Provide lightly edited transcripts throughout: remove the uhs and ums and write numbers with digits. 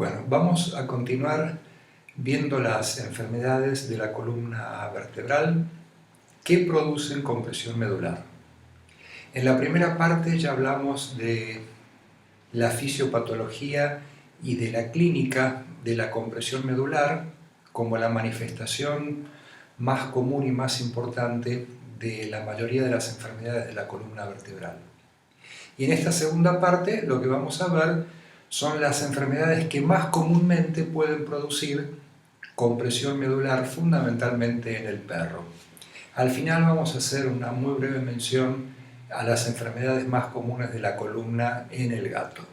Bueno, vamos a continuar viendo las enfermedades de la columna vertebral que producen compresión medular. En la primera parte ya hablamos de la fisiopatología y de la clínica de la compresión medular como la manifestación más común y más importante de la mayoría de las enfermedades de la columna vertebral. Y en esta segunda parte lo que vamos a ver son las enfermedades que más comúnmente pueden producir compresión medular, fundamentalmente en el perro. Al final vamos a hacer una muy breve mención a las enfermedades más comunes de la columna en el gato.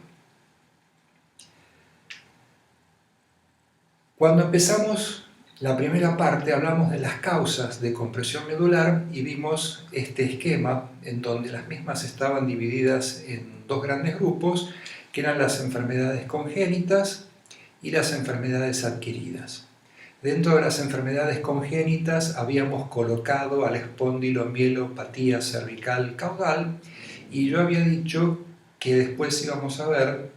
Cuando empezamos la primera parte hablamos de las causas de compresión medular y vimos este esquema en donde las mismas estaban divididas en dos grandes grupos, que eran las enfermedades congénitas y las enfermedades adquiridas. Dentro de las enfermedades congénitas habíamos colocado a la espondilomielopatía cervical caudal y yo había dicho que después íbamos a ver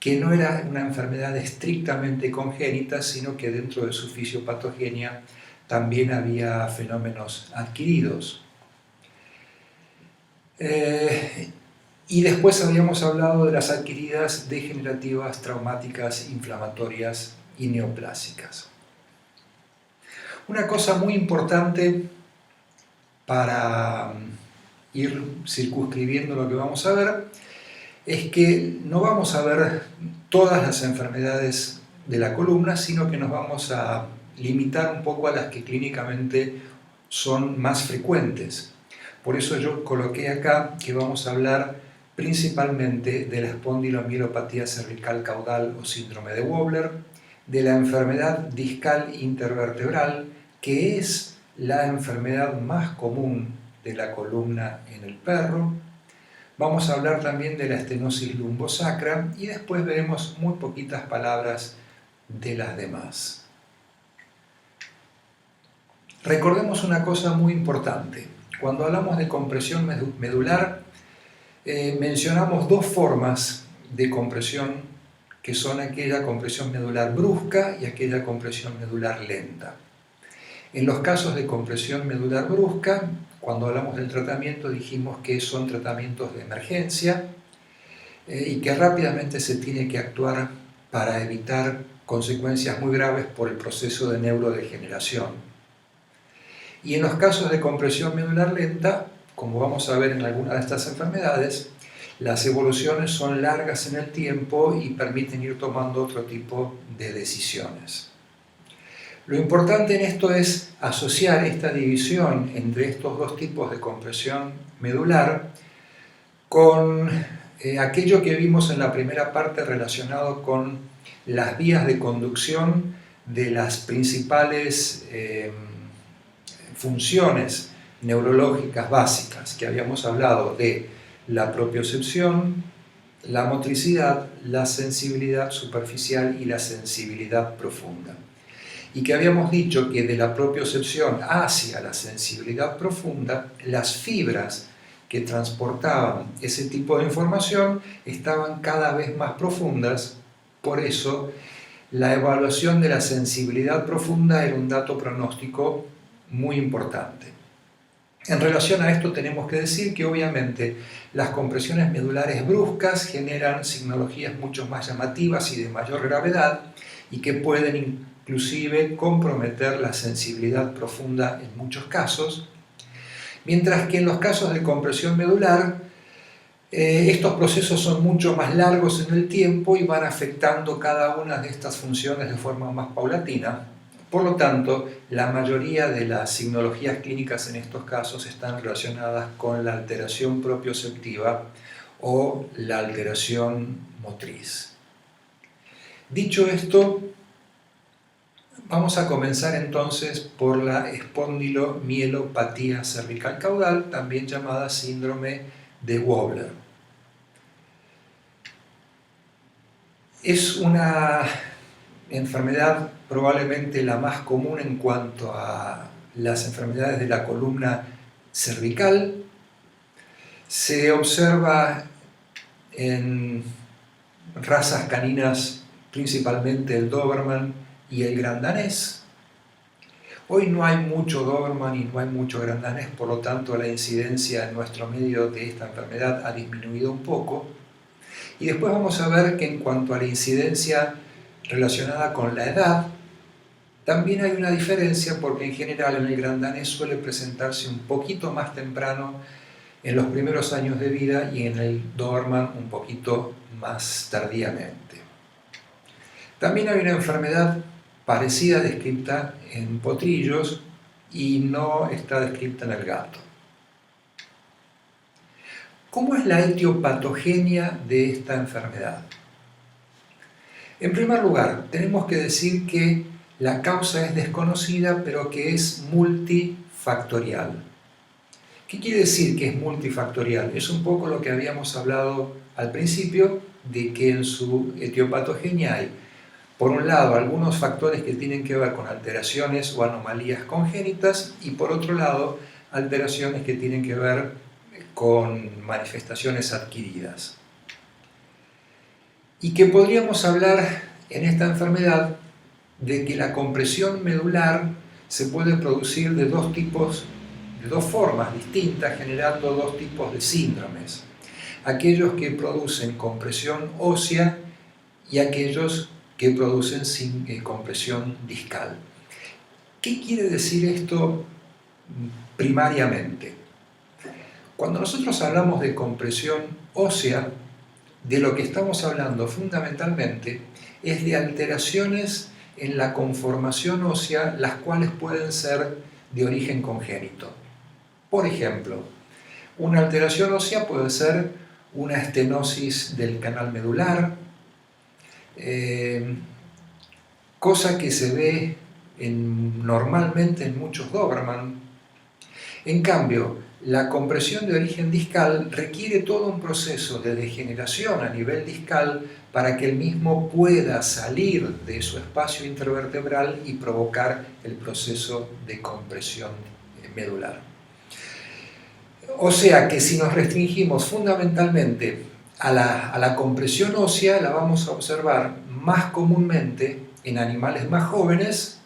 que no era una enfermedad estrictamente congénita, sino que dentro de su fisiopatogenia también había fenómenos adquiridos. Y después habíamos hablado de las adquiridas degenerativas, traumáticas, inflamatorias y neoplásicas. Una cosa muy importante para ir circunscribiendo lo que vamos a ver es que no vamos a ver todas las enfermedades de la columna, sino que nos vamos a limitar un poco a las que clínicamente son más frecuentes. Por eso yo coloqué acá que vamos a hablar principalmente de la espondilomielopatía cervical caudal o síndrome de Wöbler, de la enfermedad discal intervertebral, que es la enfermedad más común de la columna en el perro. Vamos a hablar también de la estenosis lumbosacra y después veremos muy poquitas palabras de las demás. Recordemos una cosa muy importante. Cuando hablamos de compresión medular, mencionamos dos formas de compresión que son aquella compresión medular brusca y aquella compresión medular lenta. En los casos de compresión medular brusca, cuando hablamos del tratamiento dijimos que son tratamientos de emergencia y que rápidamente se tiene que actuar para evitar consecuencias muy graves por el proceso de neurodegeneración. Y en los casos de compresión medular lenta, como vamos a ver en alguna de estas enfermedades, las evoluciones son largas en el tiempo y permiten ir tomando otro tipo de decisiones. Lo importante en esto es asociar esta división entre estos dos tipos de compresión medular con aquello que vimos en la primera parte relacionado con las vías de conducción de las principales funciones neurológicas básicas, que habíamos hablado de la propiocepción, la motricidad, la sensibilidad superficial y la sensibilidad profunda. Y que habíamos dicho que de la propiocepción hacia la sensibilidad profunda, las fibras que transportaban ese tipo de información estaban cada vez más profundas. Por eso, la evaluación de la sensibilidad profunda era un dato pronóstico muy importante. En relación a esto tenemos que decir que obviamente las compresiones medulares bruscas generan signologías mucho más llamativas y de mayor gravedad y que pueden inclusive comprometer la sensibilidad profunda en muchos casos, mientras que en los casos de compresión medular estos procesos son mucho más largos en el tiempo y van afectando cada una de estas funciones de forma más paulatina. Por lo tanto, la mayoría de las signologías clínicas en estos casos están relacionadas con la alteración propioceptiva o la alteración motriz. Dicho esto, vamos a comenzar entonces por la espondilomielopatía cervical caudal, también llamada síndrome de Wöbler. Es una enfermedad probablemente la más común en cuanto a las enfermedades de la columna cervical. Se observa en razas caninas principalmente el Doberman y el gran danés. Hoy no hay mucho Doberman y no hay mucho gran danés, por lo tanto la incidencia en nuestro medio de esta enfermedad ha disminuido un poco. Y después vamos a ver que en cuanto a la incidencia relacionada con la edad, también hay una diferencia porque en general en el gran danés suele presentarse un poquito más temprano en los primeros años de vida y en el Doberman un poquito más tardíamente. También hay una enfermedad parecida descrita en potrillos y no está descrita en el gato. ¿Cómo es la etiopatogenia de esta enfermedad? En primer lugar, tenemos que decir que la causa es desconocida, pero que es multifactorial. ¿Qué quiere decir que es multifactorial? Es un poco lo que habíamos hablado al principio, de que en su etiopatogenia hay, por un lado, algunos factores que tienen que ver con alteraciones o anomalías congénitas y por otro lado, alteraciones que tienen que ver con manifestaciones adquiridas. Y que podríamos hablar en esta enfermedad de que la compresión medular se puede producir de dos formas distintas, generando dos tipos de síndromes. Aquellos que producen compresión ósea y aquellos que producen compresión discal. ¿Qué quiere decir esto primariamente? Cuando nosotros hablamos de compresión ósea, de lo que estamos hablando fundamentalmente es de alteraciones en la conformación ósea, las cuales pueden ser de origen congénito. Por ejemplo, una alteración ósea puede ser una estenosis del canal medular, cosa que se ve normalmente en muchos Doberman. En cambio, la compresión de origen discal requiere todo un proceso de degeneración a nivel discal para que el mismo pueda salir de su espacio intervertebral y provocar el proceso de compresión medular. O sea que si nos restringimos fundamentalmente a la compresión ósea, la vamos a observar más comúnmente en animales más jóvenes,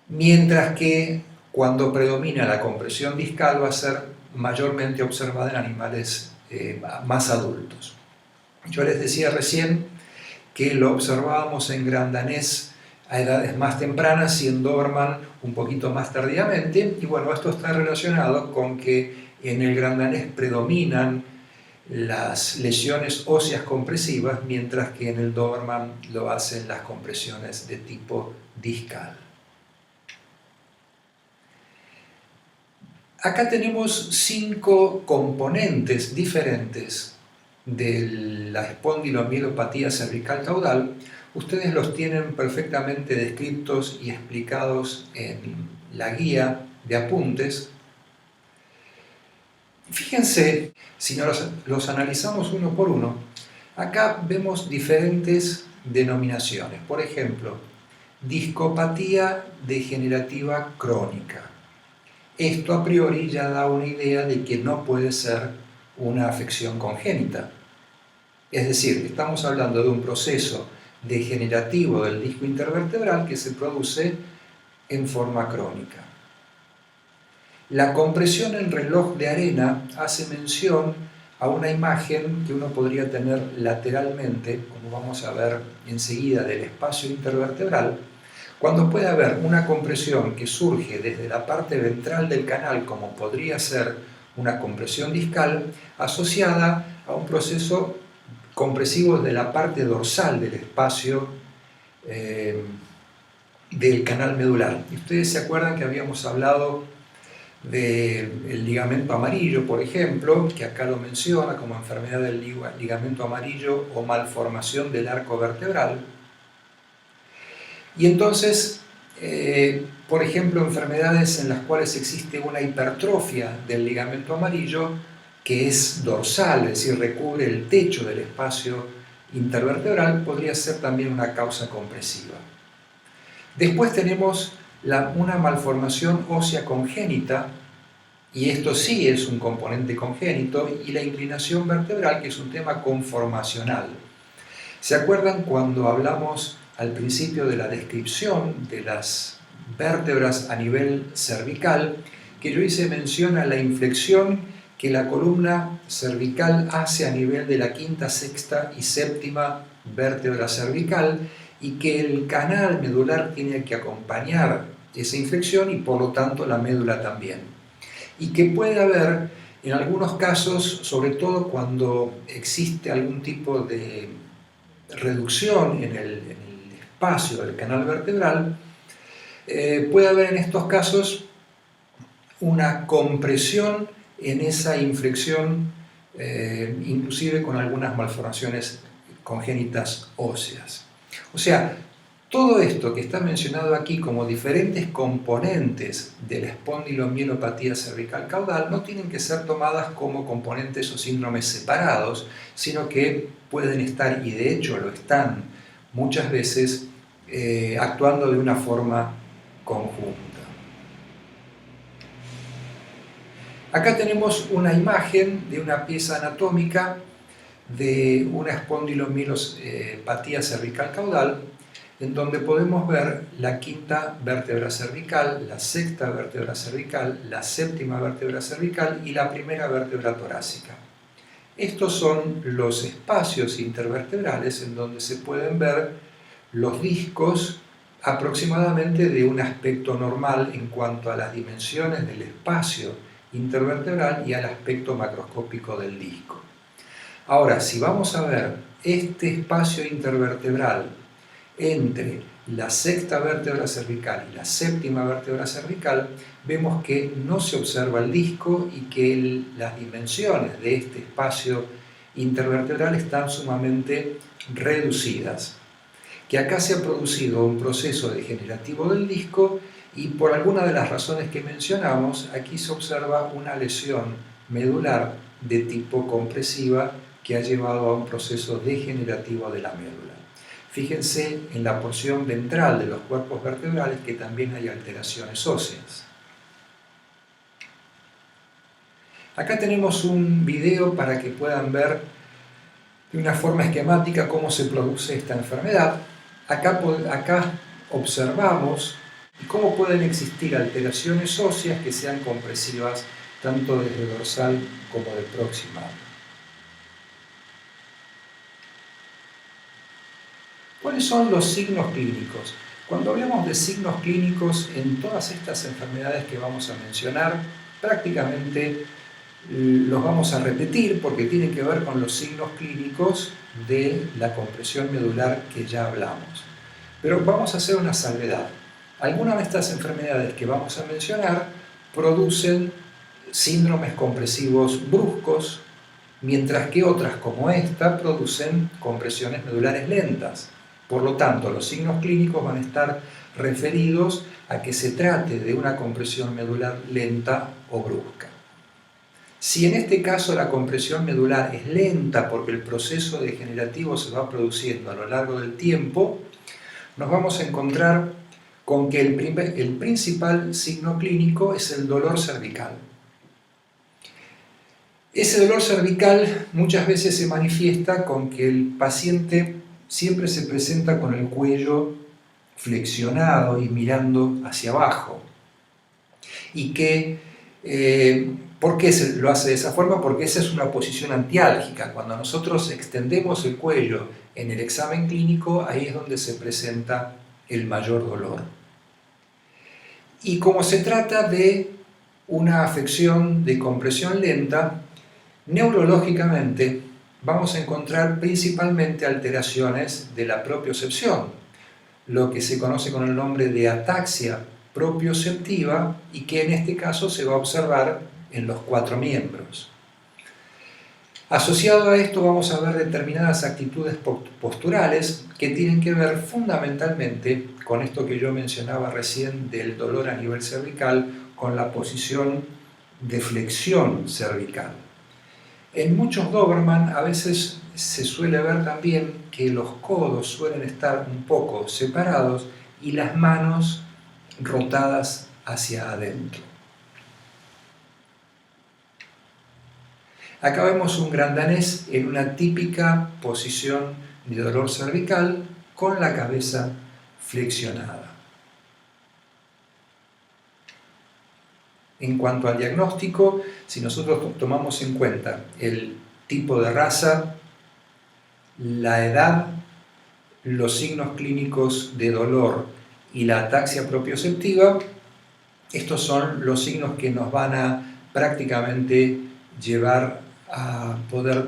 mientras que cuando predomina la compresión discal va a ser mayormente observada en animales más adultos. Yo les decía recién que lo observábamos en gran danés a edades más tempranas y en Doberman un poquito más tardíamente, y bueno, esto está relacionado con que en el gran danés predominan las lesiones óseas compresivas, mientras que en el Doberman lo hacen las compresiones de tipo discal. Acá tenemos 5 componentes diferentes de la espondilomielopatía cervical caudal. Ustedes los tienen perfectamente descritos y explicados en la guía de apuntes. Fíjense, si los analizamos uno por uno, acá vemos diferentes denominaciones. Por ejemplo, discopatía degenerativa crónica. Esto a priori ya da una idea de que no puede ser una afección congénita. Es decir, estamos hablando de un proceso degenerativo del disco intervertebral que se produce en forma crónica. La compresión en reloj de arena hace mención a una imagen que uno podría tener lateralmente, como vamos a ver enseguida, del espacio intervertebral, cuando puede haber una compresión que surge desde la parte ventral del canal, como podría ser una compresión discal, asociada a un proceso compresivo de la parte dorsal del espacio del canal medular. Y ustedes se acuerdan que habíamos hablado del ligamento amarillo, por ejemplo, que acá lo menciona como enfermedad del ligamento amarillo o malformación del arco vertebral. Y entonces, por ejemplo, enfermedades en las cuales existe una hipertrofia del ligamento amarillo que es dorsal, es decir, recubre el techo del espacio intervertebral, podría ser también una causa compresiva. Después tenemos una malformación ósea congénita, y esto sí es un componente congénito, y la inclinación vertebral, que es un tema conformacional. ¿Se acuerdan cuando hablamos al principio de la descripción de las vértebras a nivel cervical, que yo hice mención a la inflexión que la columna cervical hace a nivel de la quinta, sexta y séptima vértebra cervical, y que el canal medular tiene que acompañar esa inflexión y por lo tanto la médula también? Y que puede haber en algunos casos, sobre todo cuando existe algún tipo de reducción en el espacio del canal vertebral, puede haber en estos casos una compresión en esa inflexión, inclusive con algunas malformaciones congénitas óseas. O sea, todo esto que está mencionado aquí como diferentes componentes de la espondilomielopatía cervical caudal no tienen que ser tomadas como componentes o síndromes separados, sino que pueden estar, y de hecho lo están muchas veces, actuando de una forma conjunta. Acá tenemos una imagen de una pieza anatómica de una espondilomielopatía cervical caudal, en donde podemos ver la quinta vértebra cervical, la sexta vértebra cervical, la séptima vértebra cervical y la primera vértebra torácica. Estos son los espacios intervertebrales en donde se pueden ver los discos aproximadamente de un aspecto normal en cuanto a las dimensiones del espacio intervertebral y al aspecto macroscópico del disco. Ahora, si vamos a ver este espacio intervertebral entre la sexta vértebra cervical y la séptima vértebra cervical, vemos que no se observa el disco y que las dimensiones de este espacio intervertebral están sumamente reducidas. Que acá se ha producido un proceso degenerativo del disco y por alguna de las razones que mencionamos, aquí se observa una lesión medular de tipo compresiva que ha llevado a un proceso degenerativo de la médula. Fíjense en la porción ventral de los cuerpos vertebrales que también hay alteraciones óseas. Acá tenemos un video para que puedan ver de una forma esquemática cómo se produce esta enfermedad. Acá observamos cómo pueden existir alteraciones óseas que sean compresivas tanto desde dorsal como de proximal. ¿Cuáles son los signos clínicos? Cuando hablamos de signos clínicos en todas estas enfermedades que vamos a mencionar, prácticamente los vamos a repetir porque tienen que ver con los signos clínicos de la compresión medular que ya hablamos. Pero vamos a hacer una salvedad. Algunas de estas enfermedades que vamos a mencionar producen síndromes compresivos bruscos, mientras que otras como esta producen compresiones medulares lentas. Por lo tanto, los signos clínicos van a estar referidos a que se trate de una compresión medular lenta o brusca. Si en este caso la compresión medular es lenta porque el proceso degenerativo se va produciendo a lo largo del tiempo, nos vamos a encontrar con que el principal signo clínico es el dolor cervical. Ese dolor cervical muchas veces se manifiesta con que el paciente siempre se presenta con el cuello flexionado y mirando hacia abajo. Y que, ¿por qué lo hace de esa forma? Porque esa es una posición antiálgica. Cuando nosotros extendemos el cuello en el examen clínico, ahí es donde se presenta el mayor dolor. Y como se trata de una afección de compresión lenta, neurológicamente vamos a encontrar principalmente alteraciones de la propiocepción, lo que se conoce con el nombre de ataxia propioceptiva y que en este caso se va a observar en los 4 miembros. Asociado a esto vamos a ver determinadas actitudes posturales que tienen que ver fundamentalmente con esto que yo mencionaba recién del dolor a nivel cervical, con la posición de flexión cervical. En muchos Doberman a veces se suele ver también que los codos suelen estar un poco separados y las manos rotadas hacia adentro. Acá vemos un gran danés en una típica posición de dolor cervical con la cabeza flexionada. En cuanto al diagnóstico, si nosotros tomamos en cuenta el tipo de raza, la edad, los signos clínicos de dolor y la ataxia propioceptiva, estos son los signos que nos van a prácticamente llevar a poder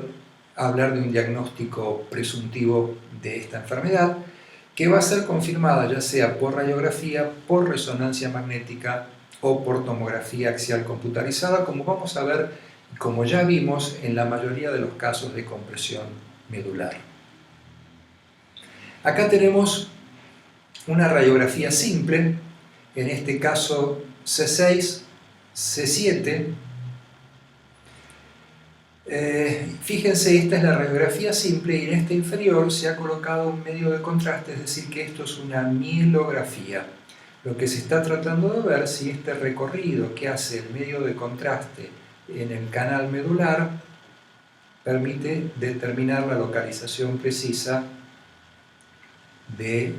hablar de un diagnóstico presuntivo de esta enfermedad, que va a ser confirmada ya sea por radiografía, por resonancia magnética o por tomografía axial computarizada, como vamos a ver, como ya vimos en la mayoría de los casos de compresión medular. Acá tenemos una radiografía simple, en este caso C6, C7. Fíjense, esta es la radiografía simple y en esta inferior se ha colocado un medio de contraste, es decir, que esto es una mielografía. Lo que se está tratando de ver si este recorrido que hace el medio de contraste en el canal medular permite determinar la localización precisa de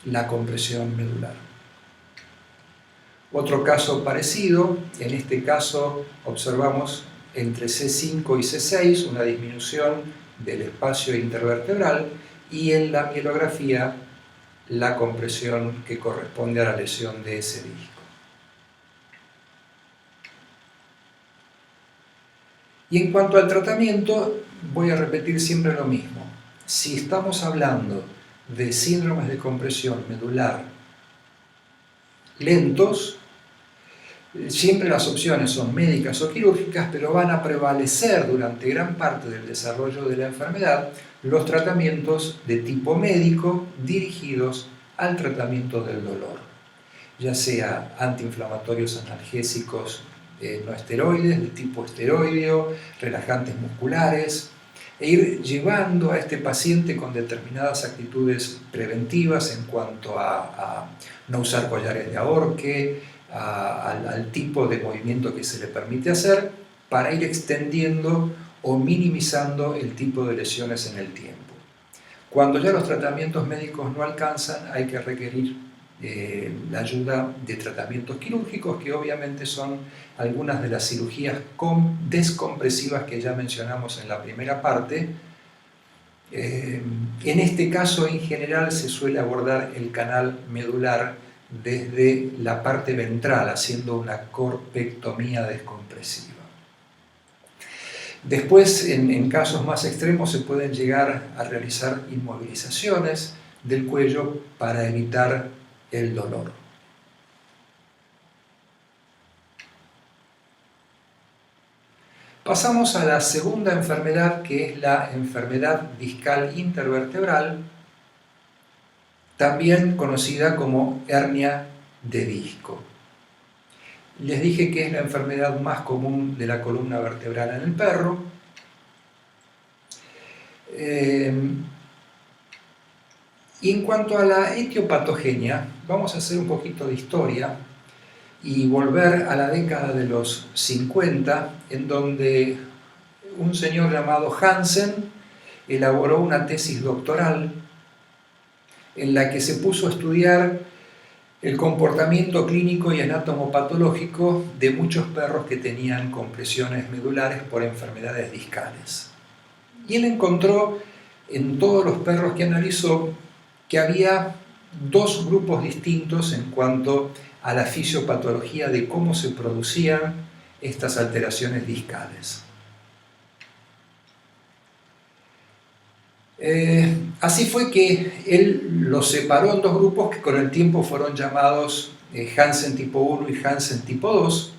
la compresión medular. Otro caso parecido, en este caso observamos entre C5 y C6 una disminución del espacio intervertebral y en la mielografía la compresión que corresponde a la lesión de ese disco. Y en cuanto al tratamiento, voy a repetir siempre lo mismo. Si estamos hablando de síndromes de compresión medular lentos, siempre las opciones son médicas o quirúrgicas, pero van a prevalecer durante gran parte del desarrollo de la enfermedad los tratamientos de tipo médico dirigidos al tratamiento del dolor, ya sea antiinflamatorios analgésicos no esteroides, de tipo esteroideo, relajantes musculares, e ir llevando a este paciente con determinadas actitudes preventivas en cuanto a no usar collares de ahorque, al tipo de movimiento que se le permite hacer, para ir extendiendo o minimizando el tipo de lesiones en el tiempo. Cuando ya los tratamientos médicos no alcanzan, hay que requerir la ayuda de tratamientos quirúrgicos, que obviamente son algunas de las cirugías descompresivas que ya mencionamos en la primera parte. En este caso, en general, se suele abordar el canal medular desde la parte ventral, haciendo una corpectomía descompresiva. Después, en casos más extremos, se pueden llegar a realizar inmovilizaciones del cuello para evitar el dolor. Pasamos a la segunda enfermedad, que es la enfermedad discal intervertebral, también conocida como hernia de disco. Les dije que es la enfermedad más común de la columna vertebral en el perro. Y en cuanto a la etiopatogenia, vamos a hacer un poquito de historia y volver a la década de los 50, en donde un señor llamado Hansen elaboró una tesis doctoral en la que se puso a estudiar el comportamiento clínico y anatomopatológico de muchos perros que tenían compresiones medulares por enfermedades discales. Y él encontró en todos los perros que analizó que había dos grupos distintos en cuanto a la fisiopatología de cómo se producían estas alteraciones discales. Así fue que él los separó en dos grupos que con el tiempo fueron llamados Hansen tipo 1 y Hansen tipo 2.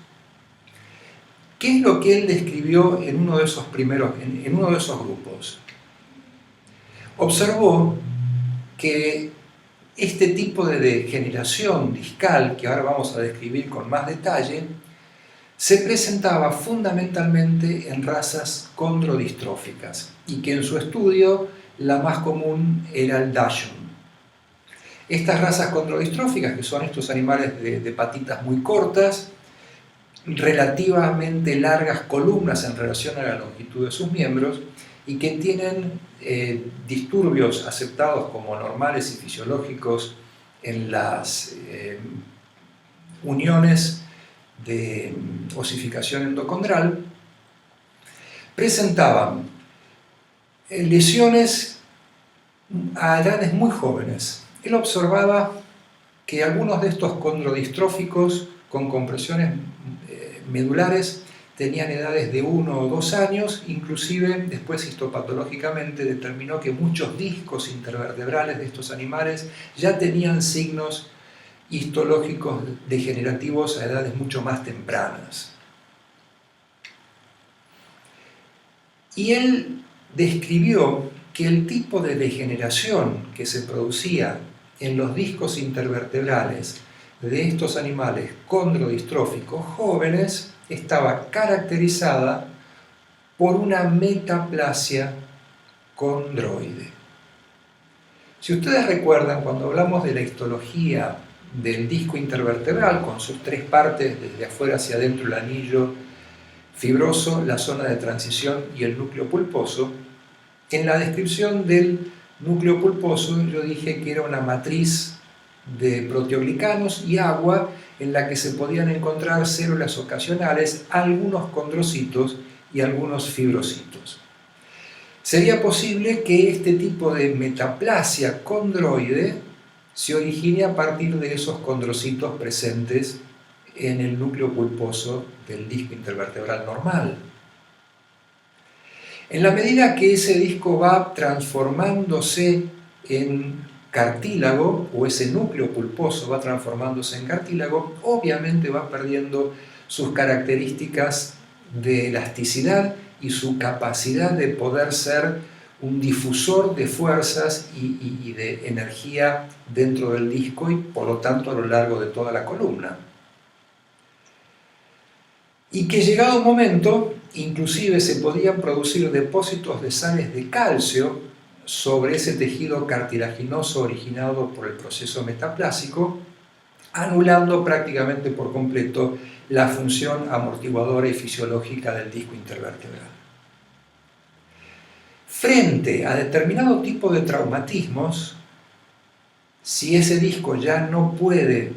¿Qué es lo que él describió en uno de esos grupos? Observó que este tipo de degeneración discal, que ahora vamos a describir con más detalle, se presentaba fundamentalmente en razas condrodistróficas y que en su estudio la más común era el Dachshund. Estas razas condrodistróficas, que son estos animales de patitas muy cortas, relativamente largas columnas en relación a la longitud de sus miembros, y que tienen disturbios aceptados como normales y fisiológicos en las uniones de osificación endocondral, presentaban lesiones a edades muy jóvenes. Él observaba que algunos de estos condrodistróficos con compresiones medulares tenían edades de 1 o 2 años, inclusive después histopatológicamente determinó que muchos discos intervertebrales de estos animales ya tenían signos histológicos degenerativos a edades mucho más tempranas. Y él describió que el tipo de degeneración que se producía en los discos intervertebrales de estos animales condrodistróficos jóvenes estaba caracterizada por una metaplasia condroide. Si ustedes recuerdan, cuando hablamos de la histología del disco intervertebral, con sus 3 partes, desde afuera hacia adentro el anillo fibroso, la zona de transición y el núcleo pulposo, en la descripción del núcleo pulposo yo dije que era una matriz de proteoglicanos y agua en la que se podían encontrar células ocasionales, algunos condrocitos y algunos fibrocitos. Sería posible que este tipo de metaplasia condroide se origine a partir de esos condrocitos presentes en el núcleo pulposo del disco intervertebral normal. En la medida que ese disco va transformándose en cartílago, o ese núcleo pulposo va transformándose en cartílago, obviamente va perdiendo sus características de elasticidad y su capacidad de poder ser un difusor de fuerzas y de energía dentro del disco y por lo tanto a lo largo de toda la columna. Y que llegado un momento, inclusive se podían producir depósitos de sales de calcio sobre ese tejido cartilaginoso originado por el proceso metaplásico, anulando prácticamente por completo la función amortiguadora y fisiológica del disco intervertebral. Frente a determinado tipo de traumatismos, si ese disco ya no puede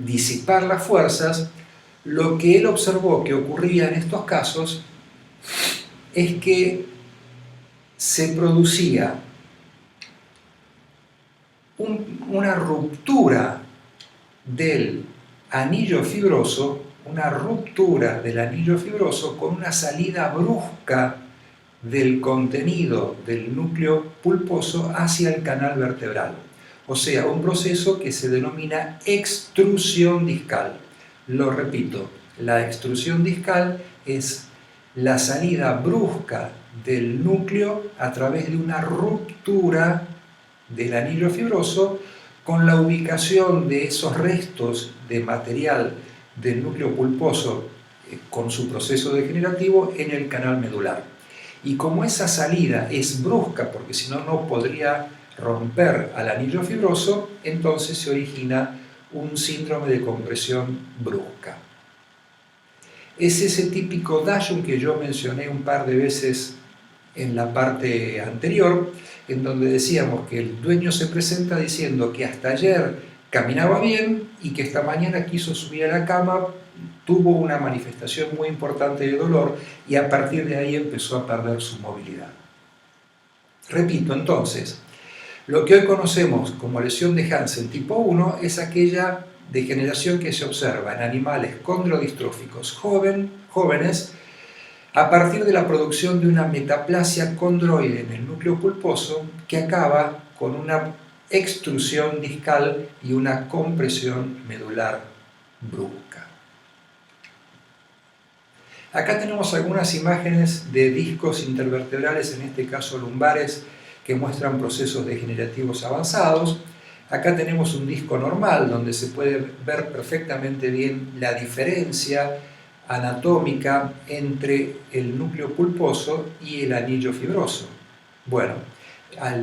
disipar las fuerzas, lo que él observó que ocurría en estos casos es que se producía una ruptura del anillo fibroso, con una salida brusca del contenido del núcleo pulposo hacia el canal vertebral. O sea, un proceso que se denomina extrusión discal. Lo repito, la extrusión discal es la salida brusca del núcleo a través de una ruptura del anillo fibroso con la ubicación de esos restos de material del núcleo pulposo con su proceso degenerativo en el canal medular. Y como esa salida es brusca, porque si no, no podría romper al anillo fibroso, entonces se origina un síndrome de compresión brusca. Es ese típico DASH que yo mencioné un par de veces en la parte anterior, en donde decíamos que el dueño se presenta diciendo que hasta ayer caminaba bien y que esta mañana quiso subir a la cama, tuvo una manifestación muy importante de dolor y a partir de ahí empezó a perder su movilidad. Repito, entonces, lo que hoy conocemos como lesión de Hansen tipo 1 es aquella degeneración que se observa en animales condrodistróficos jóvenes a partir de la producción de una metaplasia condroide en el núcleo pulposo que acaba con una extrusión discal y una compresión medular brusca. Acá tenemos algunas imágenes de discos intervertebrales, en este caso lumbares, que muestran procesos degenerativos avanzados. Acá tenemos un disco normal donde se puede ver perfectamente bien la diferencia anatómica entre el núcleo pulposo y el anillo fibroso. Bueno,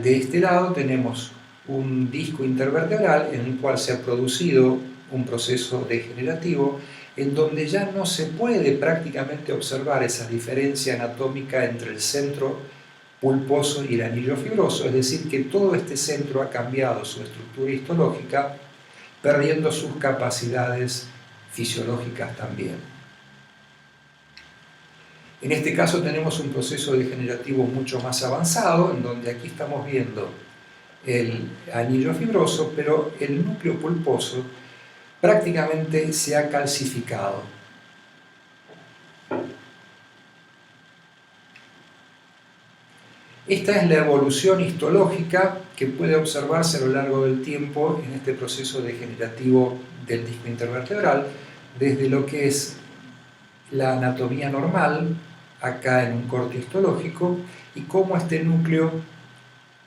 de este lado tenemos un disco intervertebral en el cual se ha producido un proceso degenerativo en donde ya no se puede prácticamente observar esa diferencia anatómica entre el centro pulposo y el anillo fibroso, es decir, que todo este centro ha cambiado su estructura histológica, perdiendo sus capacidades fisiológicas también. En este caso tenemos un proceso degenerativo mucho más avanzado, en donde aquí estamos viendo el anillo fibroso, pero el núcleo pulposo prácticamente se ha calcificado. Esta es la evolución histológica que puede observarse a lo largo del tiempo en este proceso degenerativo del disco intervertebral, desde lo que es la anatomía normal, acá en un corte histológico, y cómo este núcleo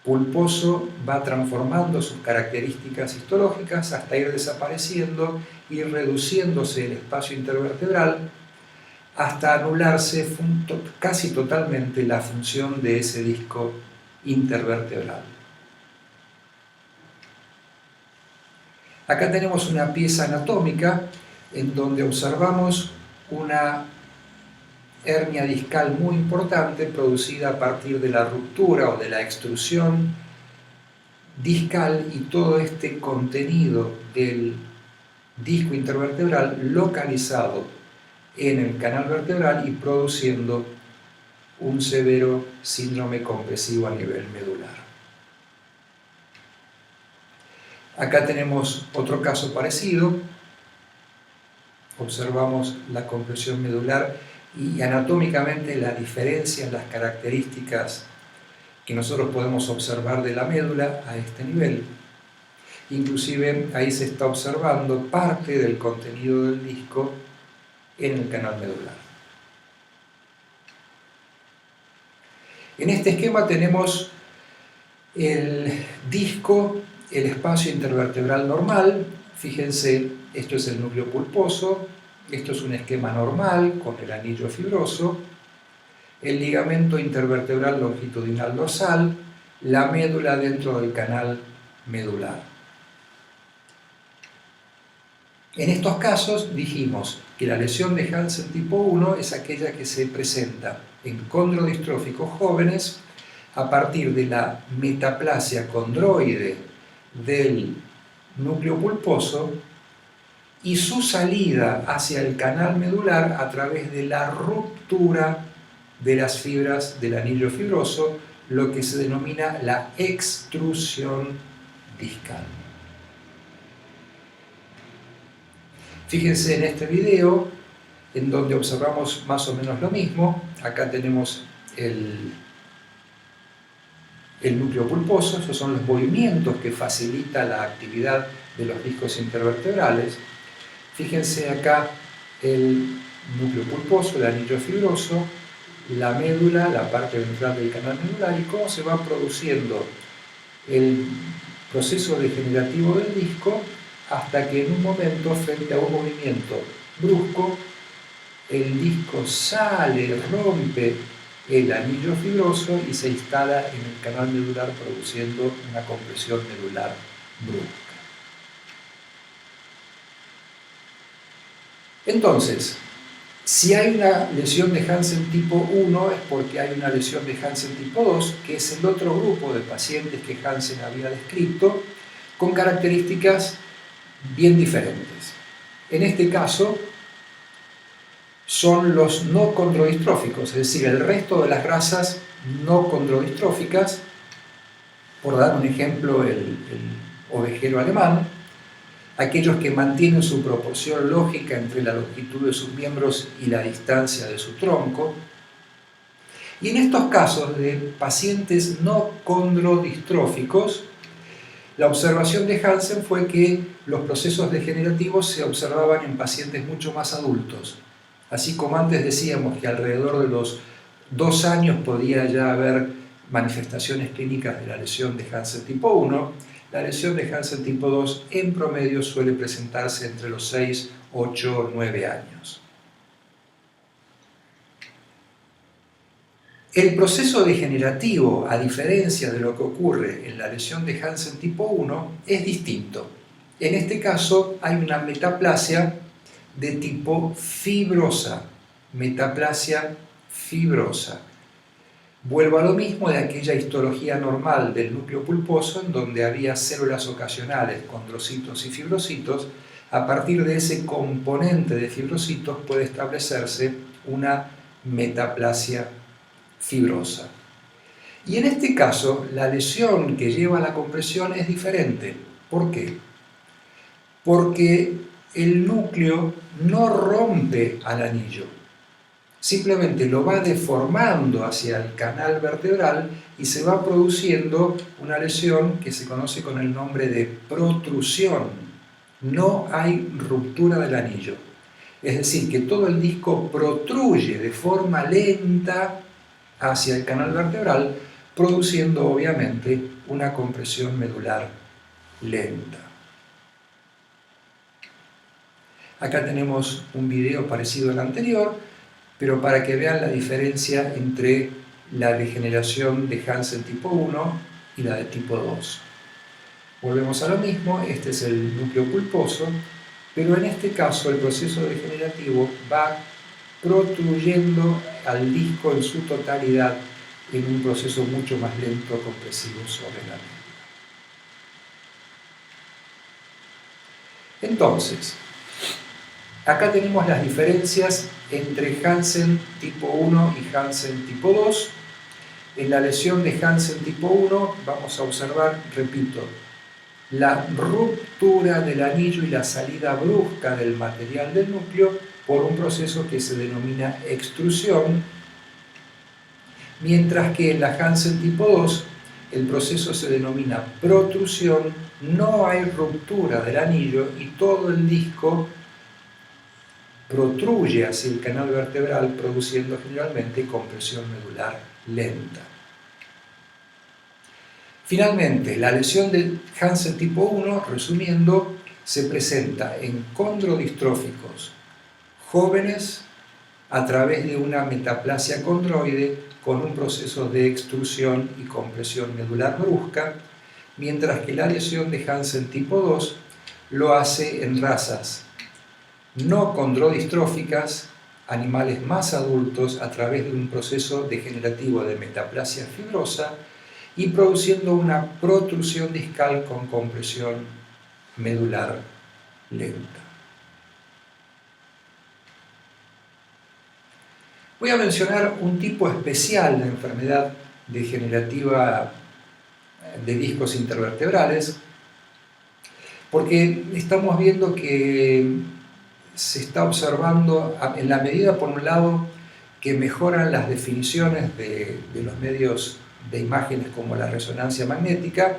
pulposo va transformando sus características histológicas hasta ir desapareciendo y reduciéndose el espacio intervertebral hasta anularse casi totalmente la función de ese disco intervertebral. Acá tenemos una pieza anatómica en donde observamos una hernia discal muy importante producida a partir de la ruptura o de la extrusión discal, y todo este contenido del disco intervertebral localizado en el canal vertebral y produciendo un severo síndrome compresivo a nivel medular. Acá tenemos otro caso parecido. Observamos la compresión medular y anatómicamente la diferencia en las características que nosotros podemos observar de la médula a este nivel. Inclusive ahí se está observando parte del contenido del disco en el canal medular. En este esquema tenemos el disco, el espacio intervertebral normal. Fíjense, esto es el núcleo pulposo, esto es un esquema normal con el anillo fibroso, el ligamento intervertebral longitudinal dorsal, la médula dentro del canal medular. En estos casos dijimos que la lesión de Hansen tipo 1 es aquella que se presenta en condrodistróficos jóvenes a partir de la metaplasia condroide del núcleo pulposo y su salida hacia el canal medular a través de la ruptura de las fibras del anillo fibroso, lo que se denomina la extrusión discal. Fíjense en este video en donde observamos más o menos lo mismo. Acá tenemos el núcleo pulposo, esos son los movimientos que facilita la actividad de los discos intervertebrales. Fíjense acá el núcleo pulposo, el anillo fibroso, la médula, la parte ventral del canal medular, y cómo se va produciendo el proceso degenerativo del disco hasta que en un momento, frente a un movimiento brusco, el disco sale, rompe el anillo fibroso y se instala en el canal medular produciendo una compresión medular brusca. Entonces, si hay una lesión de Hansen tipo 1 es porque hay una lesión de Hansen tipo 2, que es el otro grupo de pacientes que Hansen había descrito, con características bien diferentes. En este caso, son los no condrodistróficos, es decir, el resto de las razas no condrodistróficas, por dar un ejemplo, el ovejero alemán, aquellos que mantienen su proporción lógica entre la longitud de sus miembros y la distancia de su tronco. Y en estos casos de pacientes no condrodistróficos, la observación de Hansen fue que los procesos degenerativos se observaban en pacientes mucho más adultos. Así como antes decíamos que alrededor de los 2 años podía ya haber manifestaciones clínicas de la lesión de Hansen tipo 1, la lesión de Hansen tipo 2 en promedio suele presentarse entre los 6, 8 o 9 años. El proceso degenerativo, a diferencia de lo que ocurre en la lesión de Hansen tipo 1, es distinto. En este caso hay una metaplasia de tipo fibrosa, metaplasia fibrosa. Vuelvo a lo mismo de aquella histología normal del núcleo pulposo, en donde había células ocasionales, condrocitos y fibrocitos. A partir de ese componente de fibrocitos puede establecerse una metaplasia fibrosa. Y en este caso, la lesión que lleva a la compresión es diferente. ¿Por qué? Porque el núcleo no rompe al anillo, simplemente lo va deformando hacia el canal vertebral y se va produciendo una lesión que se conoce con el nombre de protrusión. No hay ruptura del anillo. Es decir, que todo el disco protruye de forma lenta hacia el canal vertebral, produciendo obviamente una compresión medular lenta. Acá tenemos un video parecido al anterior, pero para que vean la diferencia entre la degeneración de Hansen tipo 1 y la de tipo 2. Volvemos a lo mismo, este es el núcleo pulposo, pero en este caso el proceso degenerativo va protruyendo al disco en su totalidad en un proceso mucho más lento compresivo sobre la médula. Entonces, acá tenemos las diferencias entre Hansen tipo 1 y Hansen tipo 2. En la lesión de Hansen tipo 1 vamos a observar, repito, la ruptura del anillo y la salida brusca del material del núcleo por un proceso que se denomina extrusión, mientras que en la Hansen tipo 2 el proceso se denomina protrusión, no hay ruptura del anillo y todo el disco protruye hacia el canal vertebral, produciendo generalmente compresión medular lenta. Finalmente, la lesión de Hansen tipo 1, resumiendo, se presenta en condrodistróficos jóvenes a través de una metaplasia condroide con un proceso de extrusión y compresión medular brusca, mientras que la lesión de Hansen tipo 2 lo hace en razas no condrodistróficas, animales más adultos, a través de un proceso degenerativo de metaplasia fibrosa y produciendo una protrusión discal con compresión medular lenta. Voy a mencionar un tipo especial de enfermedad degenerativa de discos intervertebrales, porque estamos viendo que se está observando, en la medida, por un lado, que mejoran las definiciones de los medios de imágenes como la resonancia magnética,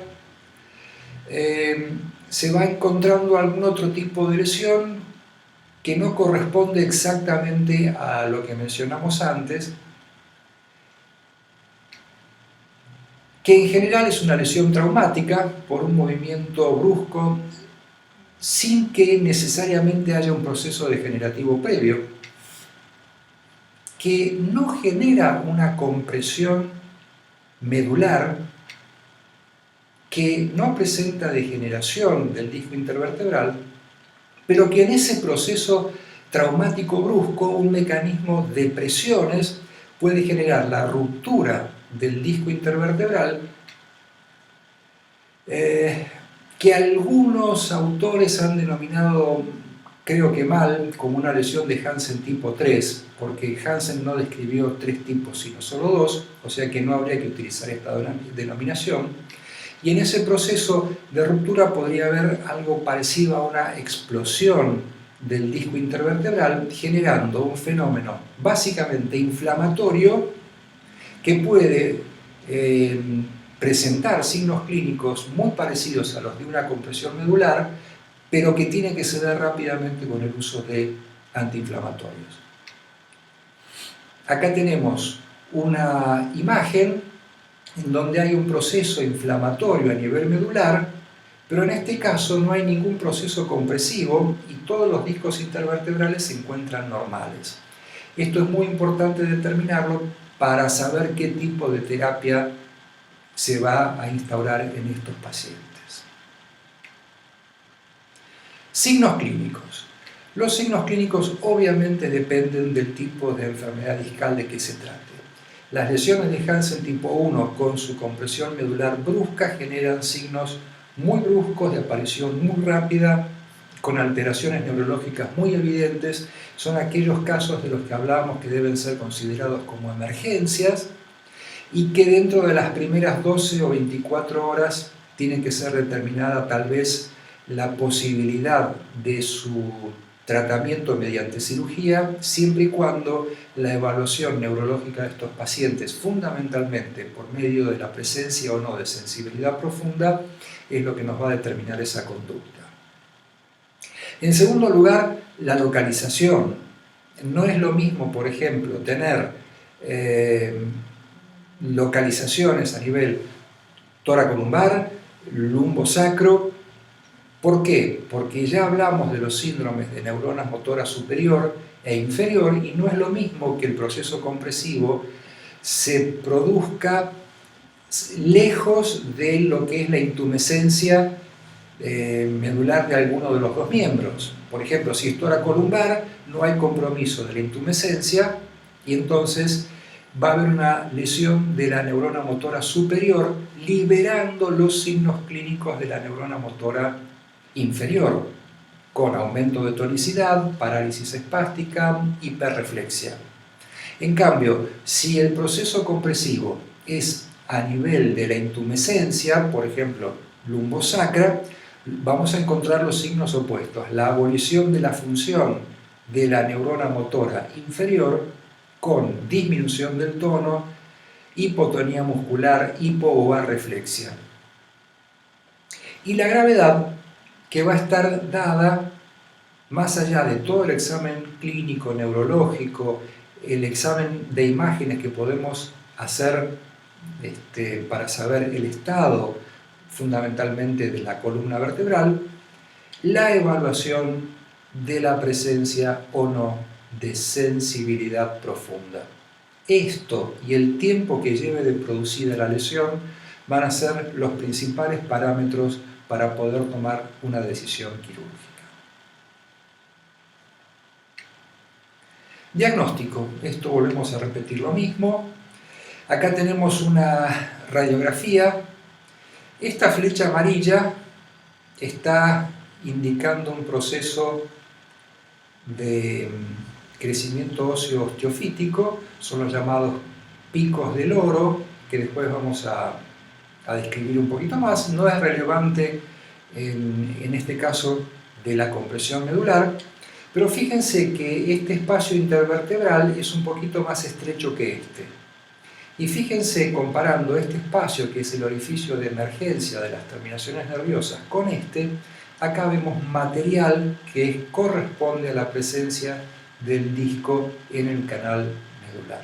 se va encontrando algún otro tipo de lesión que no corresponde exactamente a lo que mencionamos antes, que en general es una lesión traumática por un movimiento brusco sin que necesariamente haya un proceso degenerativo previo, que no genera una compresión medular, que no presenta degeneración del disco intervertebral, pero que en ese proceso traumático brusco un mecanismo de presiones puede generar la ruptura del disco intervertebral, que algunos autores han denominado, creo que mal, como una lesión de Hansen tipo 3, porque Hansen no describió 3 tipos, sino solo 2, o sea que no habría que utilizar esta denominación. Y en ese proceso de ruptura podría haber algo parecido a una explosión del disco intervertebral, generando un fenómeno básicamente inflamatorio que puede presentar signos clínicos muy parecidos a los de una compresión medular, pero que tiene que ceder rápidamente con el uso de antiinflamatorios. Acá tenemos una imagen en donde hay un proceso inflamatorio a nivel medular, pero en este caso no hay ningún proceso compresivo y todos los discos intervertebrales se encuentran normales. Esto es muy importante determinarlo para saber qué tipo de terapia se va a instaurar en estos pacientes. Signos clínicos. Los signos clínicos obviamente dependen del tipo de enfermedad discal de que se trate. Las lesiones de Hansen tipo 1 con su compresión medular brusca generan signos muy bruscos de aparición muy rápida, con alteraciones neurológicas muy evidentes. Son aquellos casos de los que hablamos que deben ser considerados como emergencias y que dentro de las primeras 12 o 24 horas tiene que ser determinada tal vez la posibilidad de su tratamiento mediante cirugía, siempre y cuando la evaluación neurológica de estos pacientes, fundamentalmente por medio de la presencia o no de sensibilidad profunda, es lo que nos va a determinar esa conducta. En segundo lugar, la localización. No es lo mismo, por ejemplo, tener localizaciones a nivel toracolumbar, lumbosacro. ¿Por qué? Porque ya hablamos de los síndromes de neuronas motoras superior e inferior y no es lo mismo que el proceso compresivo se produzca lejos de lo que es la intumescencia medular de alguno de los dos miembros. Por ejemplo, si es toracolumbar, no hay compromiso de la intumescencia y entonces va a haber una lesión de la neurona motora superior liberando los signos clínicos de la neurona motora inferior, con aumento de tonicidad, parálisis espástica, hiperreflexia. En cambio, si el proceso compresivo es a nivel de la intumescencia, por ejemplo, lumbosacra, vamos a encontrar los signos opuestos, la abolición de la función de la neurona motora inferior con disminución del tono, hipotonía muscular, hipo-o-reflexia. Y la gravedad que va a estar dada más allá de todo el examen clínico, neurológico, el examen de imágenes que podemos hacer para saber el estado fundamentalmente de la columna vertebral, la evaluación de la presencia o no de sensibilidad profunda. Esto y el tiempo que lleve de producida la lesión van a ser los principales parámetros para poder tomar una decisión quirúrgica. Diagnóstico. Esto volvemos a repetir lo mismo. Acá tenemos una radiografía. Esta flecha amarilla está indicando un proceso de crecimiento óseo osteofítico, son los llamados picos del oro, que después vamos a describir un poquito más. No es relevante en este caso de la compresión medular, pero fíjense que este espacio intervertebral es un poquito más estrecho que este. Y fíjense, comparando este espacio, que es el orificio de emergencia de las terminaciones nerviosas, con este, acá vemos material que corresponde a la presencia del disco en el canal medular.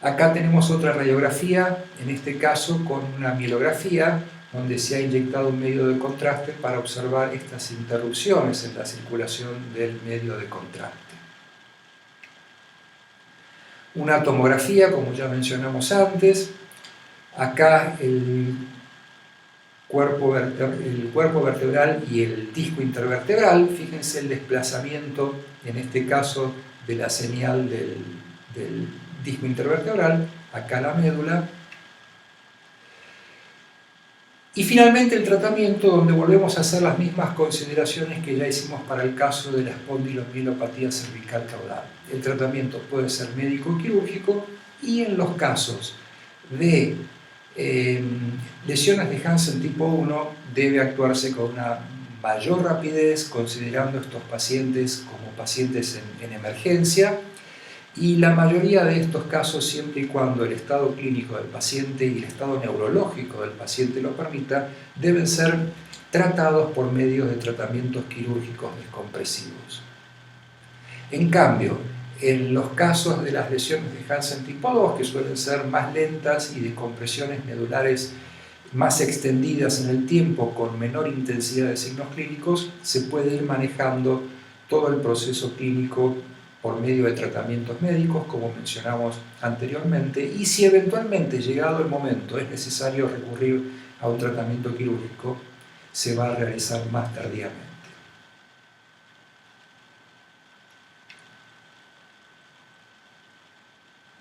Acá tenemos otra radiografía, en este caso con una mielografía, donde se ha inyectado un medio de contraste para observar estas interrupciones en la circulación del medio de contraste. Una tomografía, como ya mencionamos antes, acá el cuerpo vertebral y el disco intervertebral. Fíjense el desplazamiento, en este caso, de la señal del disco intervertebral, acá la médula. Y finalmente el tratamiento, donde volvemos a hacer las mismas consideraciones que ya hicimos para el caso de la espondilomielopatía cervical caudal. El tratamiento puede ser médico-quirúrgico y en los casos de lesiones de Hansen tipo 1 debe actuarse con una mayor rapidez, considerando estos pacientes como pacientes en emergencia, y la mayoría de estos casos, siempre y cuando el estado clínico del paciente y el estado neurológico del paciente lo permita, deben ser tratados por medio de tratamientos quirúrgicos descompresivos. En cambio, en los casos de las lesiones de Hansen tipo 2, que suelen ser más lentas y de compresiones medulares más extendidas en el tiempo, con menor intensidad de signos clínicos, se puede ir manejando todo el proceso clínico por medio de tratamientos médicos, como mencionamos anteriormente, y si eventualmente, llegado el momento, es necesario recurrir a un tratamiento quirúrgico, se va a realizar más tardíamente.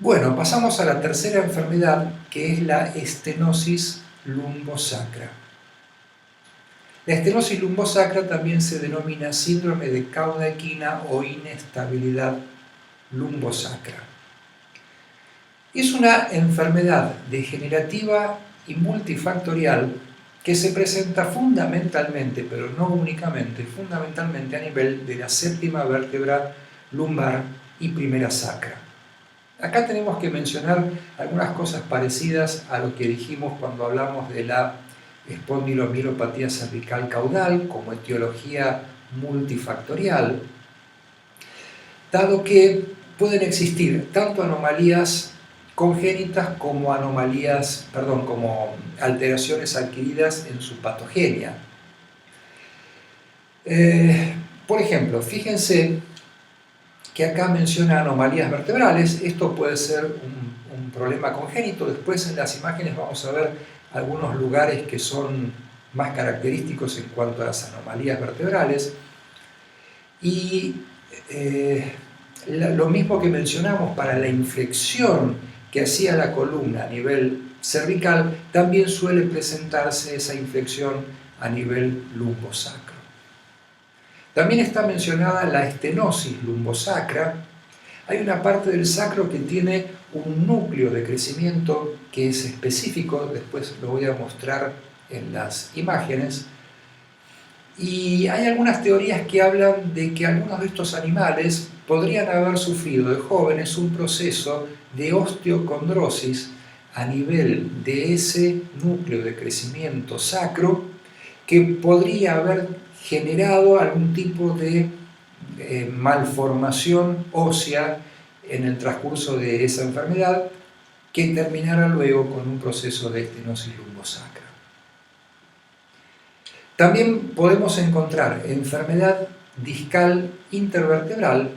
Bueno, pasamos a la tercera enfermedad, que es la estenosis lumbosacra. La estenosis lumbosacra también se denomina síndrome de cauda equina o inestabilidad lumbosacra. Es una enfermedad degenerativa y multifactorial que se presenta fundamentalmente, pero no únicamente, fundamentalmente a nivel de la séptima vértebra lumbar y primera sacra. Acá tenemos que mencionar algunas cosas parecidas a lo que dijimos cuando hablamos de la espondilomielopatía cervical caudal como etiología multifactorial, dado que pueden existir tanto anomalías congénitas como como alteraciones adquiridas en su patogenia. Por ejemplo, fíjense que acá menciona anomalías vertebrales. Esto puede ser un problema congénito. Después en las imágenes vamos a ver algunos lugares que son más característicos en cuanto a las anomalías vertebrales. Y lo mismo que mencionamos para la inflexión que hacía la columna a nivel cervical, también suele presentarse esa inflexión a nivel lumbosacro. También está mencionada la estenosis lumbosacra. Hay una parte del sacro que tiene un núcleo de crecimiento que es específico, después lo voy a mostrar en las imágenes. Y hay algunas teorías que hablan de que algunos de estos animales podrían haber sufrido de jóvenes un proceso de osteocondrosis a nivel de ese núcleo de crecimiento sacro que podría haber generado algún tipo de malformación ósea en el transcurso de esa enfermedad que terminara luego con un proceso de estenosis lumbosacra. También podemos encontrar enfermedad discal intervertebral,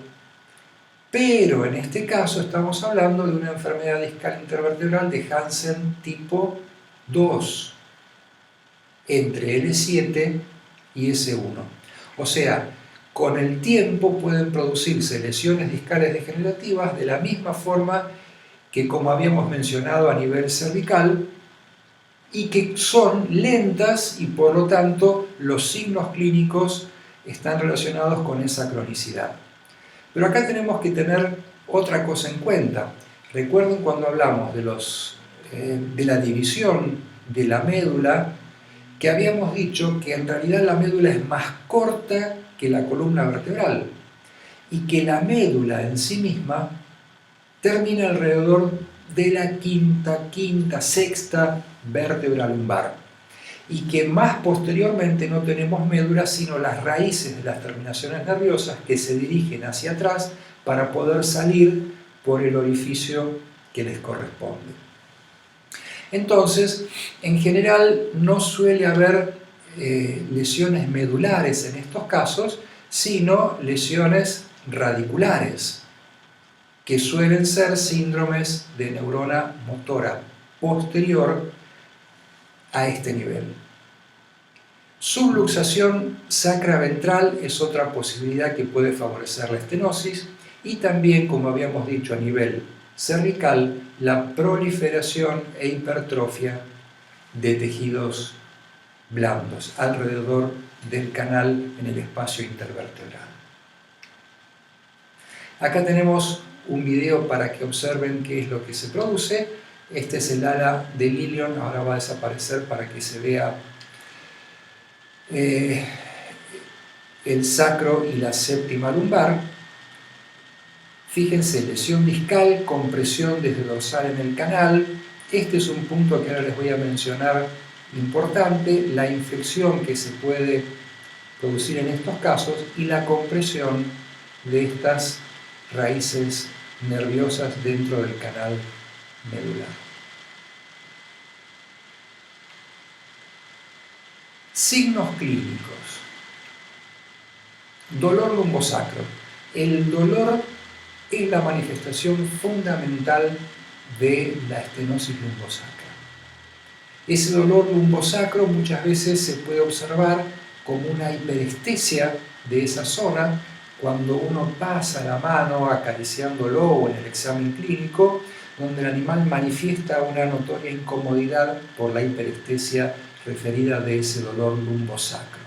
pero en este caso estamos hablando de una enfermedad discal intervertebral de Hansen tipo 2, entre L7 y S1. O sea, con el tiempo pueden producirse lesiones discales degenerativas de la misma forma que como habíamos mencionado a nivel cervical, y que son lentas y por lo tanto los signos clínicos están relacionados con esa cronicidad. Pero acá tenemos que tener otra cosa en cuenta. Recuerden cuando hablamos de la división de la médula, que habíamos dicho que en realidad la médula es más corta que la columna vertebral y que la médula en sí misma termina alrededor de la quinta, sexta vértebra lumbar y que más posteriormente no tenemos médula sino las raíces de las terminaciones nerviosas que se dirigen hacia atrás para poder salir por el orificio que les corresponde. Entonces, en general no suele haber lesiones medulares en estos casos, sino lesiones radiculares, que suelen ser síndromes de neurona motora posterior a este nivel. Subluxación sacraventral es otra posibilidad que puede favorecer la estenosis y también, como habíamos dicho a nivel cervical, la proliferación e hipertrofia de tejidos blandos alrededor del canal en el espacio intervertebral. Acá tenemos un video para que observen qué es lo que se produce. Este es el ala de Lilion, ahora va a desaparecer para que se vea el sacro y la séptima lumbar. Fíjense, lesión discal, compresión desde dorsal en el canal. Este es un punto que ahora les voy a mencionar importante, la infección que se puede producir en estos casos y la compresión de estas raíces nerviosas dentro del canal medular. Signos clínicos. Dolor lumbosacro. El dolor es la manifestación fundamental de la estenosis lumbosacra. Ese dolor lumbosacro muchas veces se puede observar como una hiperestesia de esa zona cuando uno pasa la mano acariciándolo o en el examen clínico, donde el animal manifiesta una notoria incomodidad por la hiperestesia referida de ese dolor lumbosacro.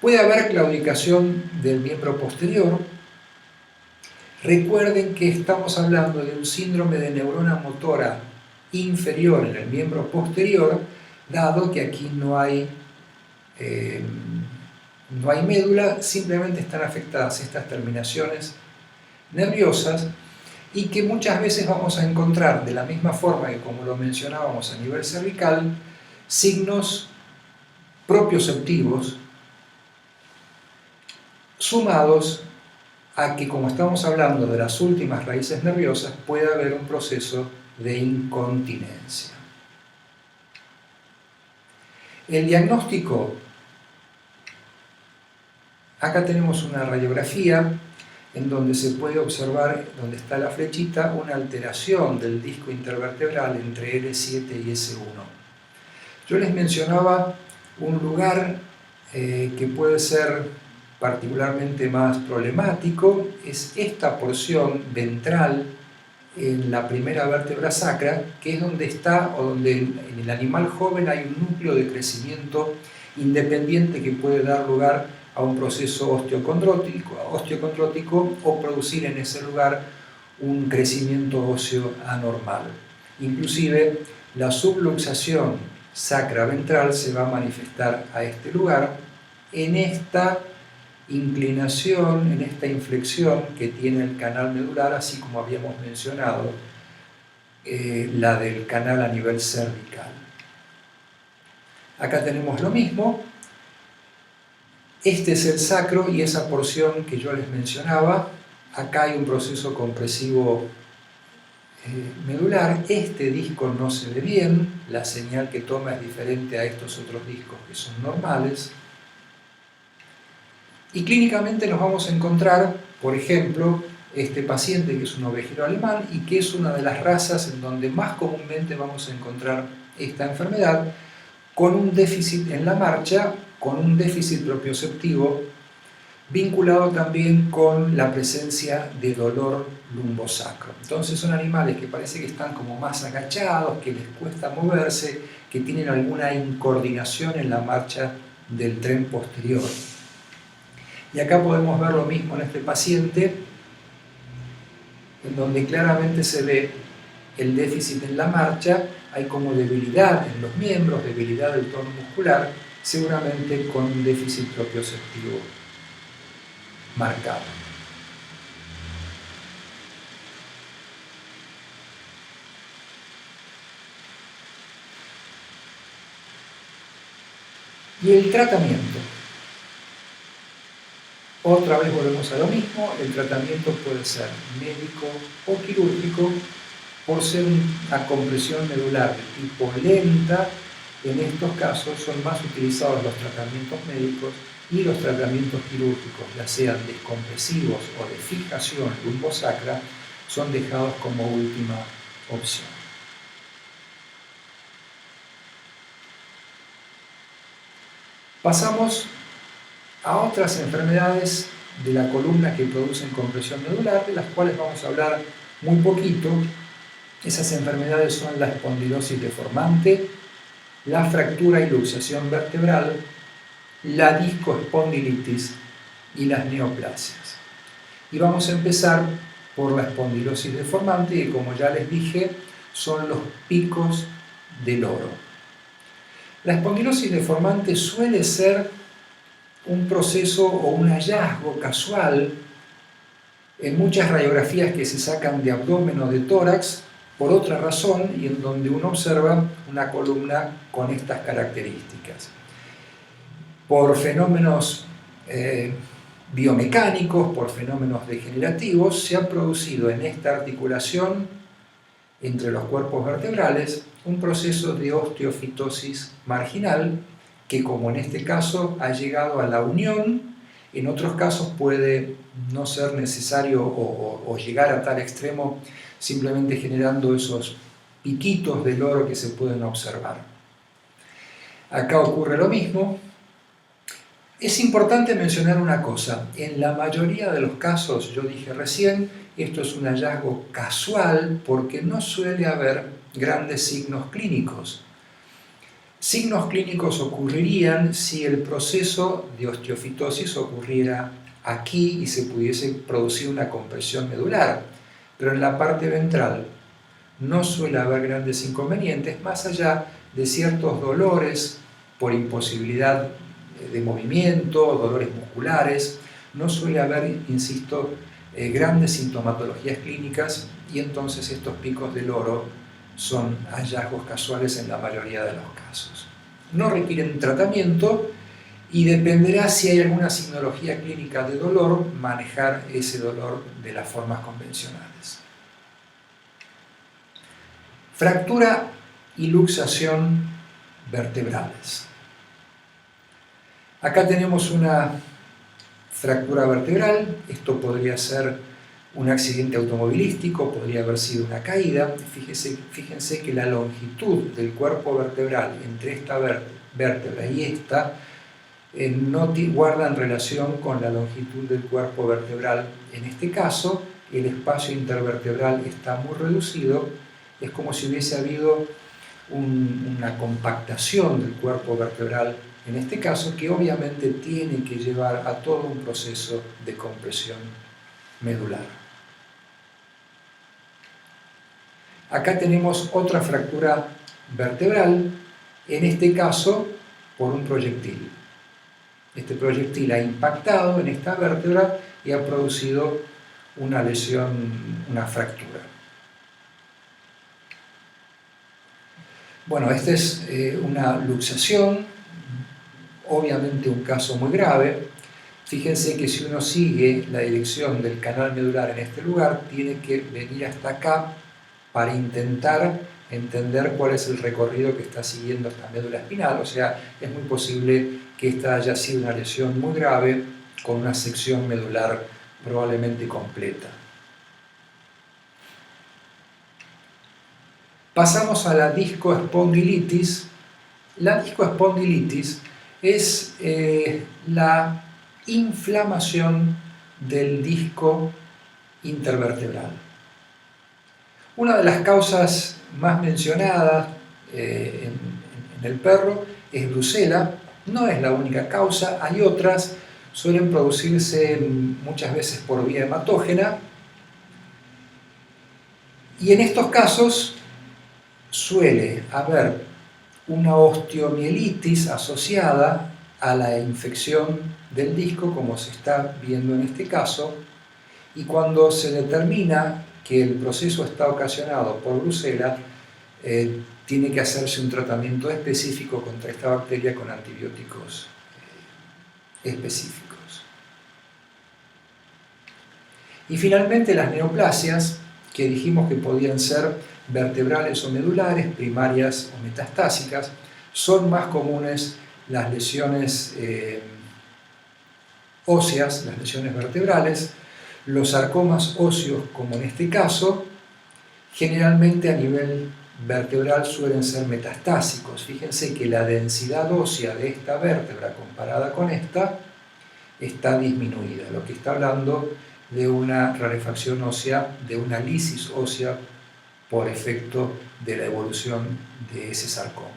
Puede haber claudicación del miembro posterior. Recuerden que estamos hablando de un síndrome de neurona motora inferior en el miembro posterior, dado que aquí no hay médula, simplemente están afectadas estas terminaciones nerviosas, y que muchas veces vamos a encontrar, de la misma forma que como lo mencionábamos a nivel cervical, signos propioceptivos sumados a que, como estamos hablando de las últimas raíces nerviosas, puede haber un proceso de incontinencia. El diagnóstico: acá tenemos una radiografía en donde se puede observar, donde está la flechita, una alteración del disco intervertebral entre L7 y S1. Yo les mencionaba un lugar que puede ser particularmente más problemático, es esta porción ventral en la primera vértebra sacra, que es donde está, o donde en el animal joven hay un núcleo de crecimiento independiente que puede dar lugar a un proceso osteocondrótico o producir en ese lugar un crecimiento óseo anormal. Inclusive la subluxación sacra-ventral se va a manifestar a este lugar, en esta inclinación, en esta inflexión que tiene el canal medular, así como habíamos mencionado la del canal a nivel cervical. Acá tenemos lo mismo. Este es el sacro y esa porción que yo les mencionaba. Acá hay un proceso compresivo medular. Este disco no se ve bien, la señal que toma es diferente a estos otros discos que son normales. Y clínicamente nos vamos a encontrar, por ejemplo, este paciente que es un ovejero alemán y que es una de las razas en donde más comúnmente vamos a encontrar esta enfermedad, con un déficit en la marcha, con un déficit propioceptivo, vinculado también con la presencia de dolor lumbosacro. Entonces son animales que parece que están como más agachados, que les cuesta moverse, que tienen alguna incoordinación en la marcha del tren posterior. Y acá podemos ver lo mismo en este paciente, en donde claramente se ve el déficit en la marcha, hay como debilidad en los miembros, debilidad del tono muscular, seguramente con un déficit propioceptivo marcado. Y el tratamiento. Otra vez volvemos a lo mismo, el tratamiento puede ser médico o quirúrgico. Por ser una compresión medular de tipo lenta, en estos casos son más utilizados los tratamientos médicos y los tratamientos quirúrgicos, ya sean descompresivos o de fijación lumbosacra, son dejados como última opción. Pasamos a otras enfermedades de la columna que producen compresión medular, de las cuales vamos a hablar muy poquito. Esas enfermedades son la espondilosis deformante, la fractura y luxación vertebral, la discoespondilitis y las neoplasias. Y vamos a empezar por la espondilosis deformante, que como ya les dije, son los picos del oro. La espondilosis deformante suele ser un proceso o un hallazgo casual en muchas radiografías que se sacan de abdomen o de tórax por otra razón, y en donde uno observa una columna con estas características. Por fenómenos biomecánicos, por fenómenos degenerativos, se ha producido en esta articulación entre los cuerpos vertebrales un proceso de osteofitosis marginal que, como en este caso, ha llegado a la unión. En otros casos puede no ser necesario o llegar a tal extremo, simplemente generando esos piquitos del oro que se pueden observar. Acá ocurre lo mismo. Es importante mencionar una cosa, en la mayoría de los casos, yo dije recién, esto es un hallazgo casual porque no suele haber grandes signos clínicos. Signos clínicos ocurrirían si el proceso de osteofitosis ocurriera aquí y se pudiese producir una compresión medular, pero en la parte ventral no suele haber grandes inconvenientes más allá de ciertos dolores por imposibilidad de movimiento, dolores musculares, no suele haber, insisto, grandes sintomatologías clínicas y entonces estos picos del oro son hallazgos casuales en la mayoría de los casos. No requieren tratamiento y dependerá si hay alguna signología clínica de dolor, manejar ese dolor de las formas convencionales. Fractura y luxación vertebrales. Acá tenemos una fractura vertebral, esto podría ser un accidente automovilístico, podría haber sido una caída. Fíjense que la longitud del cuerpo vertebral entre esta vértebra y esta no guardan relación con la longitud del cuerpo vertebral. En este caso, el espacio intervertebral está muy reducido, es como si hubiese habido una compactación del cuerpo vertebral, en este caso, que obviamente tiene que llevar a todo un proceso de compresión medular. Acá tenemos otra fractura vertebral, en este caso por un proyectil. Este proyectil ha impactado en esta vértebra y ha producido una lesión, una fractura. Bueno, esta es una luxación, obviamente un caso muy grave. Fíjense que si uno sigue la dirección del canal medular en este lugar, tiene que venir hasta acá para intentar entender cuál es el recorrido que está siguiendo esta médula espinal. O sea, es muy posible que esta haya sido una lesión muy grave con una sección medular probablemente completa. Pasamos a la discoespondilitis. La discoespondilitis es la inflamación del disco intervertebral. Una de las causas más mencionadas en el perro es brucela. No es la única causa, hay otras, suelen producirse muchas veces por vía hematógena. Y en estos casos suele haber una osteomielitis asociada a la infección del disco, como se está viendo en este caso, y cuando se determina que el proceso está ocasionado por brucela, tiene que hacerse un tratamiento específico contra esta bacteria con antibióticos específicos. Y finalmente las neoplasias, que dijimos que podían ser vertebrales o medulares, primarias o metastásicas, son más comunes las lesiones óseas, las lesiones vertebrales, los sarcomas óseos, como en este caso, generalmente a nivel vertebral suelen ser metastásicos. Fíjense que la densidad ósea de esta vértebra comparada con esta está disminuida, lo que está hablando de una rarefacción ósea, de una lisis ósea por efecto de la evolución de ese sarcoma.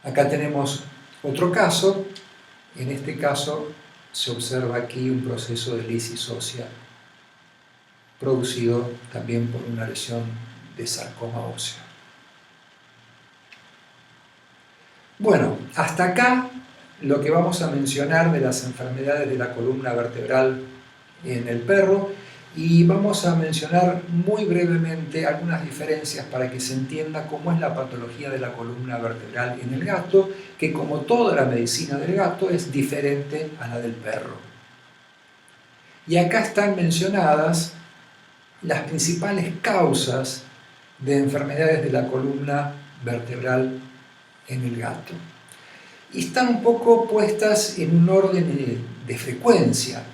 Acá tenemos otro caso. En este caso se observa aquí un proceso de lisis ósea producido también por una lesión de sarcoma óseo. Bueno, hasta acá lo que vamos a mencionar de las enfermedades de la columna vertebral en el perro, y vamos a mencionar muy brevemente algunas diferencias para que se entienda cómo es la patología de la columna vertebral en el gato, que como toda la medicina del gato es diferente a la del perro. Y acá están mencionadas las principales causas de enfermedades de la columna vertebral en el gato. Y están un poco puestas en un orden de frecuencia.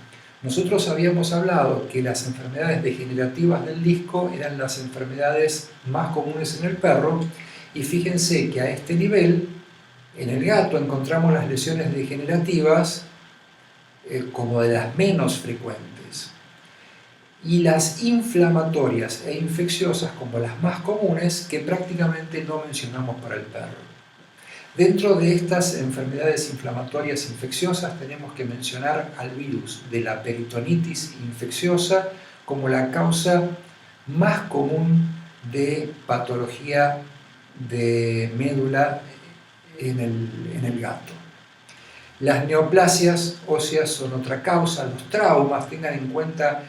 Nosotros habíamos hablado que las enfermedades degenerativas del disco eran las enfermedades más comunes en el perro, y fíjense que a este nivel En el gato encontramos las lesiones degenerativas como de las menos frecuentes y las inflamatorias e infecciosas como las más comunes que prácticamente no mencionamos para el perro. Dentro de estas enfermedades inflamatorias infecciosas tenemos que mencionar al virus de la peritonitis infecciosa como la causa más común de patología de médula en el gato. Las neoplasias óseas son otra causa, los traumas, tengan en cuenta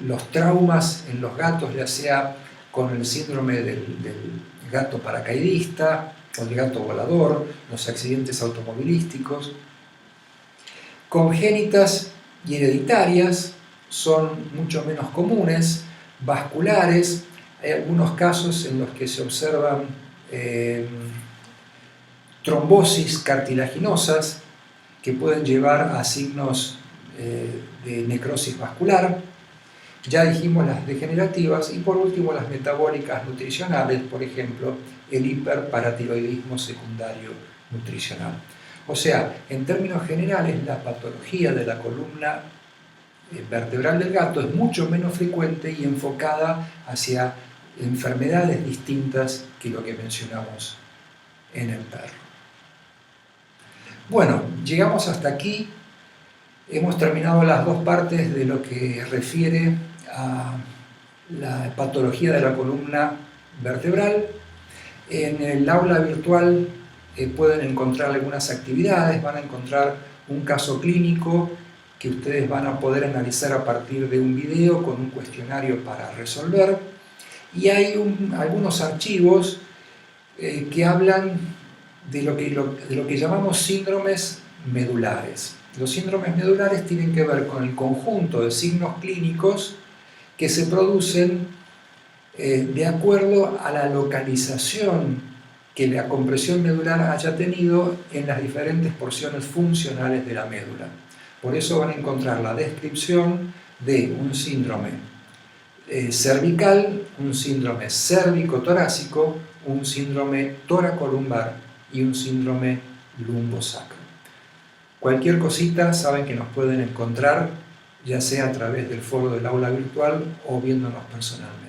los traumas en los gatos, ya sea con el síndrome del gato paracaidista o el gato volador, los accidentes automovilísticos. Congénitas y hereditarias son mucho menos comunes, vasculares, hay algunos casos en los que se observan trombosis cartilaginosas que pueden llevar a signos de necrosis vascular. Ya dijimos las degenerativas y por último las metabólicas nutricionales, por ejemplo, el hiperparatiroidismo secundario nutricional. O sea, en términos generales, la patología de la columna vertebral del gato es mucho menos frecuente y enfocada hacia enfermedades distintas que lo que mencionamos en el perro. Bueno, llegamos hasta aquí. Hemos terminado las dos partes de lo que refiere a la patología de la columna vertebral. En el aula virtual pueden encontrar algunas actividades, van a encontrar un caso clínico que ustedes van a poder analizar a partir de un video con un cuestionario para resolver. Y hay algunos archivos que hablan de lo que llamamos síndromes medulares. Los síndromes medulares tienen que ver con el conjunto de signos clínicos que se producen de acuerdo a la localización que la compresión medular haya tenido en las diferentes porciones funcionales de la médula. Por eso van a encontrar la descripción de un síndrome cervical, un síndrome cérvico-torácico, un síndrome toracolumbar y un síndrome lumbosacro. Cualquier cosita saben que nos pueden encontrar, ya sea a través del foro del aula virtual o viéndonos personalmente.